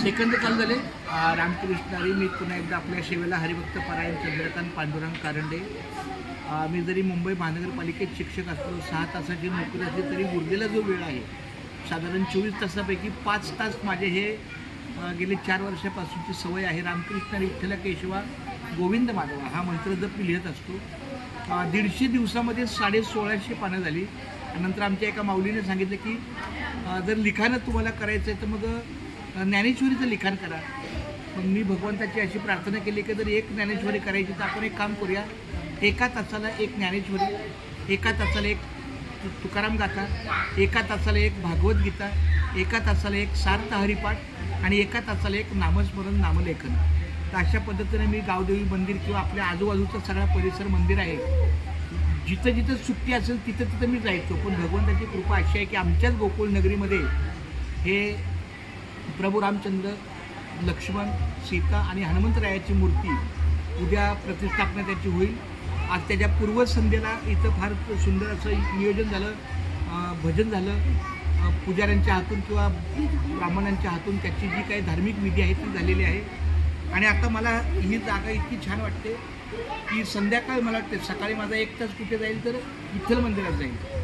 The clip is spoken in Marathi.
सेकंद चालू झाले. रामकृष्ण हरी. मी पुन्हा एकदा आपल्या सेवेला हरिभक्त परायण चंद्रकांत पांडुरंग कारंडे. मी जरी मुंबई महानगरपालिकेत शिक्षक असलो, 6 तासाची नोकरी असली तरी उरलेला जो वेळ आहे साधारण 24 तासापैकी 5 तास माझे हे गेले 4 वर्षापासूनची सवय आहे. रामकृष्ण विठ्ठल केशवा गोविंद माधवा हा मंत्र जप मी लिहित असतो. 150 दिवसामध्ये 1650 पानं झाली. नंतर आमच्या एका माऊलीने सांगितलं की जर लिखाणं तुम्हाला करायचं आहे तर मग ज्ञानेश्वरीचं लिखाण करा. मग मी भगवंताची अशी प्रार्थना केली की जर एक ज्ञानेश्वरी करायची तर आपण एक काम करूया, एका तासाला एक ज्ञानेश्वरी, एका तासाला एक तुकाराम गाथा, एका तासाला एक भागवत गीता, एका तासाला एक सार्थ हरिपाठ आणि एका तासाला एक नामस्मरण नामलेखन. तर अशा पद्धतीने मी गावदेवी मंदिर किंवा आपल्या आजूबाजूचा सगळा परिसर मंदिर आहे, जिथं जिथं सुट्टी असेल तिथं तिथं मी जायचो. पण भगवंताची कृपा अशी आहे की आमच्याच गोकुळ नगरीमध्ये हे प्रभू रामचंद्र, लक्ष्मण, सीता आणि हनुमंतरायाची मूर्ती उद्या प्रतिष्ठापना त्याची होईल. आज त्याच्या पूर्वसंध्येला इथं फार सुंदर असं नियोजन झालं, भजन झालं, पुजाऱ्यांच्या हातून किंवा ब्राह्मणांच्या हातून त्याची जी काही धार्मिक विधी आहे ती झालेली आहे. आणि आता मला ही जागा इतकी छान वाटते की संध्याकाळी मला वाटते, सकाळी माझा 1 तास कुठे जाईल तर विठ्ठल मंदिरात जाईल.